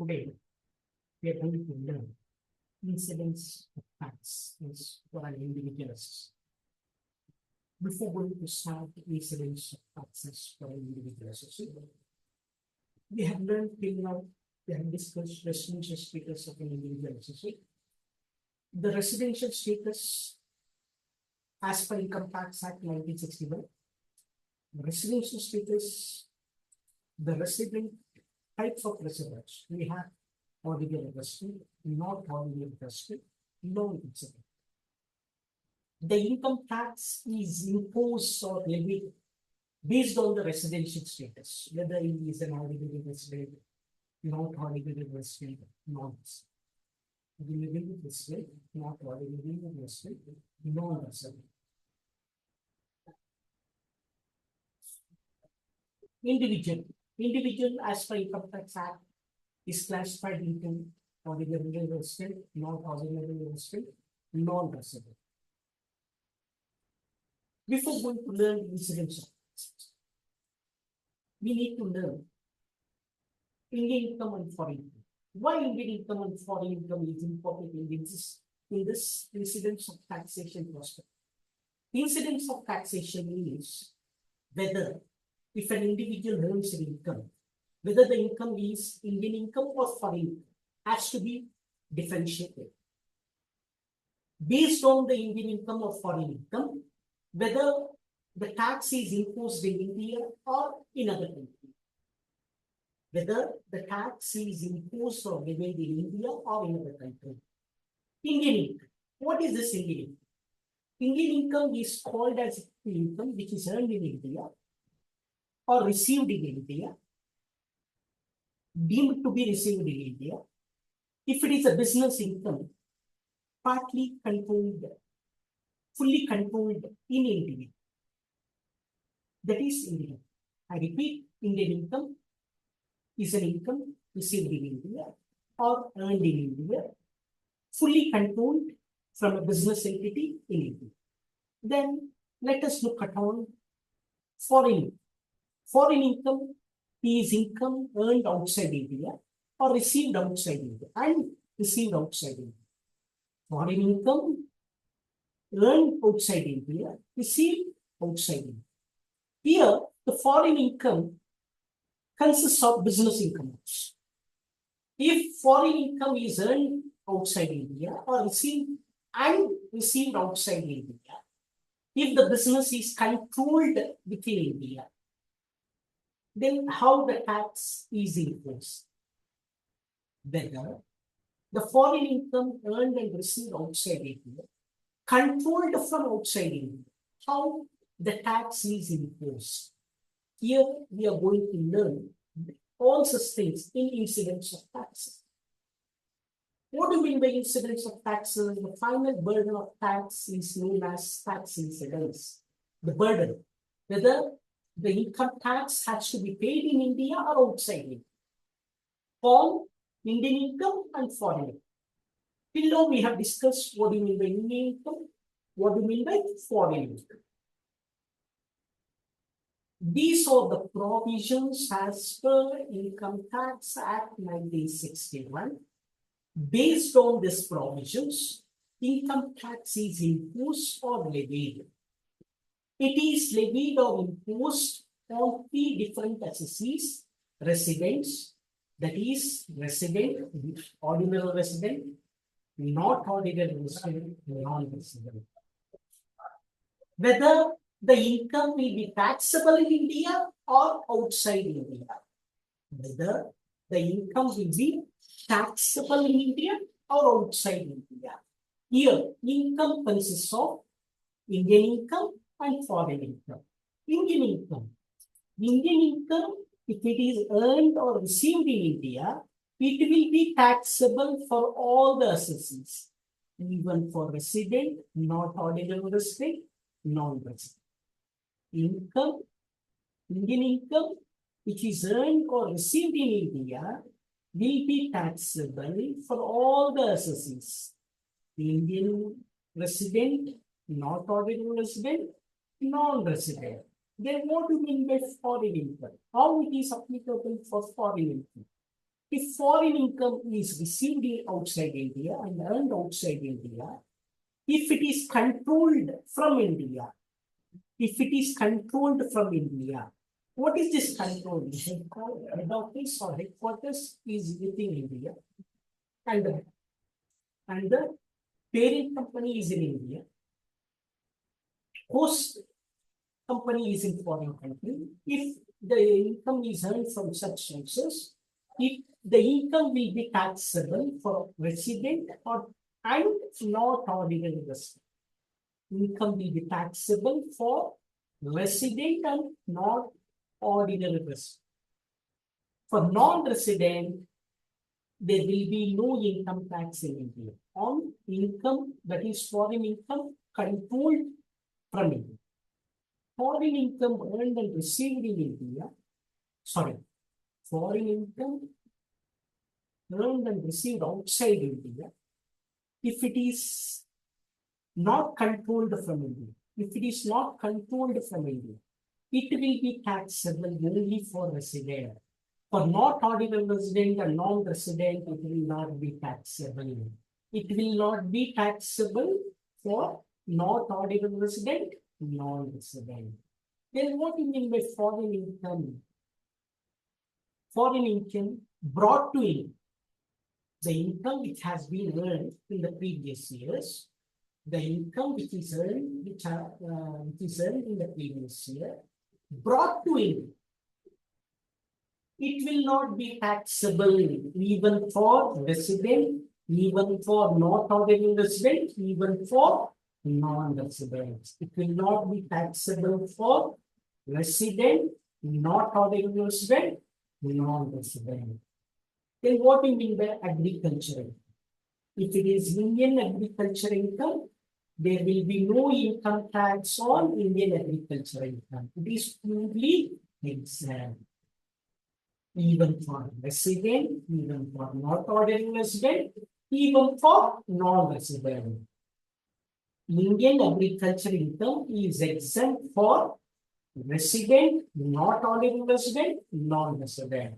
Today, we are going to learn incidence of tax for an individual assessment. Before going to start incidence of taxes for an individual assessment, we have learned till now, we have discussed residential status of an individual assessment. The residential status as per Income Tax Act 1961, residential status, the resident types of residence. We have ordinary resident, not ordinary resident, non-resident. The income tax is imposed or levied based on the residential status, whether he is an ordinary resident, not ordinary resident, non-resident. Ordinary resident, not ordinary resident, non-resident. Individual as per Income Tax Act is classified into ordinary resident, not ordinary resident, non-resident. Before going to learn incidence of taxes, we need to learn Indian income and foreign income. Why Indian income and foreign income is important in this incidence of taxation prospect? Incidence of taxation is whether if an individual earns an income, whether the income is Indian income or foreign income, has to be differentiated. Based on the Indian income or foreign income, whether the tax is imposed in India or in other country. Whether the tax is imposed or levied in India or in other country. Indian income. What is this Indian income? Indian income is called as income which is earned in India or received in India, deemed to be received in India. If it is a business income, partly controlled, fully controlled in India. That is Indian. I repeat, Indian income is an income received in India or earned in India, fully controlled from a business entity in India. Then let us look at on foreign income. Foreign income is income earned outside India or received outside India and received outside India. Foreign income earned outside India, received outside India. Here, the foreign income consists of business income. If foreign income is earned outside India or received outside India, if the business is controlled within India, then how the tax is imposed? Whether the foreign income earned and received outside India, controlled from outside India, how the tax is imposed. Here we are going to learn all such things in incidence of taxes. What do you mean by incidence of taxes? The final burden of tax is known as tax incidence. The burden, whether the income tax has to be paid in India or outside India, on Indian income and foreign income. Till now we have discussed what do you mean by Indian income, what do you mean by foreign income. These are the provisions as per Income Tax Act 1961. Based on these provisions, income tax is imposed or levied. It is levied or imposed on three different assessees: residents, that is resident, ordinary resident, not ordinary resident, non-resident. Whether the income will be taxable in India or outside India. Whether the income will be taxable in India or outside India. Here, income consists of Indian income and foreign income. Indian income, if it is earned or received in India, it will be taxable for all the assessees, even for resident, not ordinary resident, non-resident. Income, Indian income, which is earned or received in India, will be taxable for all the assessees. Indian resident, not ordinary resident, non-resident. Then what do you mean by foreign income? How it is applicable for foreign income? If foreign income is received outside India and earned outside India, if it is controlled from India, what is this control? Head office or headquarters is within India, and the parent company is in India. Host company is in foreign country. If the income is earned from such sources, if the income will be taxable for resident or and not ordinary resident. Income will be taxable for resident and not ordinary resident. For non-resident, there will be no income tax in India on income that is foreign income controlled from India. Foreign income earned and received in India, foreign income earned and received outside India, if it is not controlled from India, it will be taxable only for resident. For not ordinary resident and non-resident, it will not be taxable. It will not be taxable for not ordinary resident, non-resident. Then what do you mean by foreign income? Foreign income brought to in the income which has been earned in the previous years, the income which is earned, in the previous year, brought to in. It will not be taxable even for resident, even for not ordinary resident, even for non-residents. It will not be taxable for resident, not ordinary resident, non-resident. Then what do you mean by agricultural? If it is Indian agriculture income, there will be no income tax on Indian agriculture income. It is purely exempt. Even for resident, even for not ordinary resident, even for non-resident. Indian agriculture income is exempt for resident, not ordinary resident, non-resident.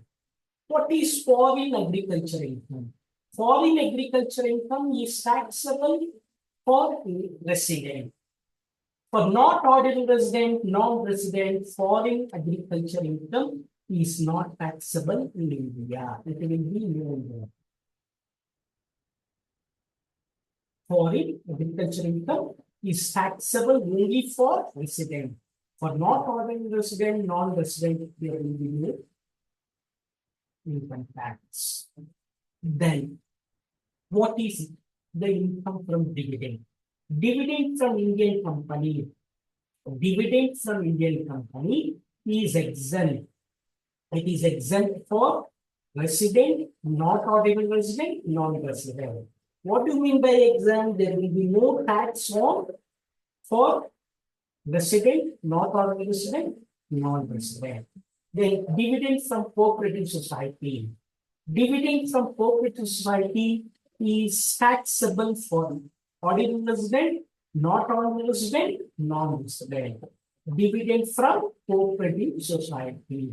What is foreign agriculture income? Foreign agriculture income is taxable for resident. For not ordinary resident, non-resident, foreign agriculture income is not taxable in India. It will be no. Foreign agriculture income is taxable only for resident. For not ordinary resident, non-resident, there will be no income tax. Then, what is the income from dividend? Dividend from Indian company. Dividend from Indian company is exempt. It is exempt for resident, not ordinary resident, non-resident. What do you mean by exempt? There will be no tax on for resident, not ordinary resident, non-resident. Then dividend from cooperative society. Dividend from cooperative society is taxable for ordinary resident, not ordinary resident, non-resident. Dividend from cooperative society.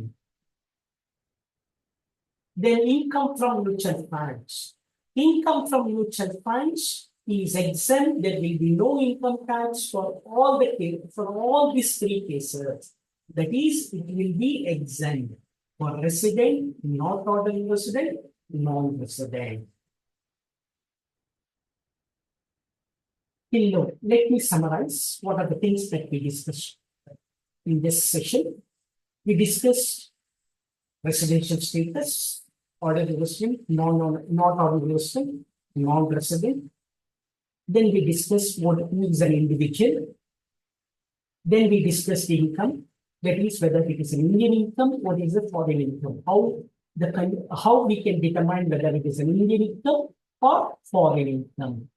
Then income from mutual funds. Income from mutual funds is exempt. There will be no income tax for all these three cases. That is, it will be exempt for resident, not ordinary resident, non-resident. Let me summarize what are the things that we discussed in this session. We discussed residential status, ordinary resident, not ordinary resident, non-resident. Then we discussed what is an individual. Then we discussed the income. That is whether it is an Indian income or is a foreign income. How we can determine whether it is an Indian income or foreign income.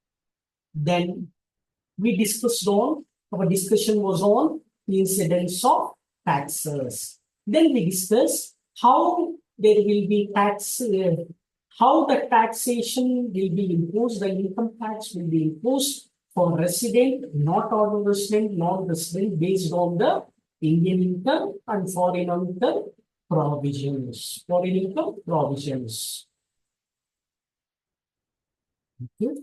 Then we discussed our discussion was on the incidence of taxes. Then we discussed how there will be tax, how the taxation will be imposed, the income tax will be imposed for resident, not ordinary resident, non-resident based on the Indian income and foreign income provisions. Foreign income provisions. Okay.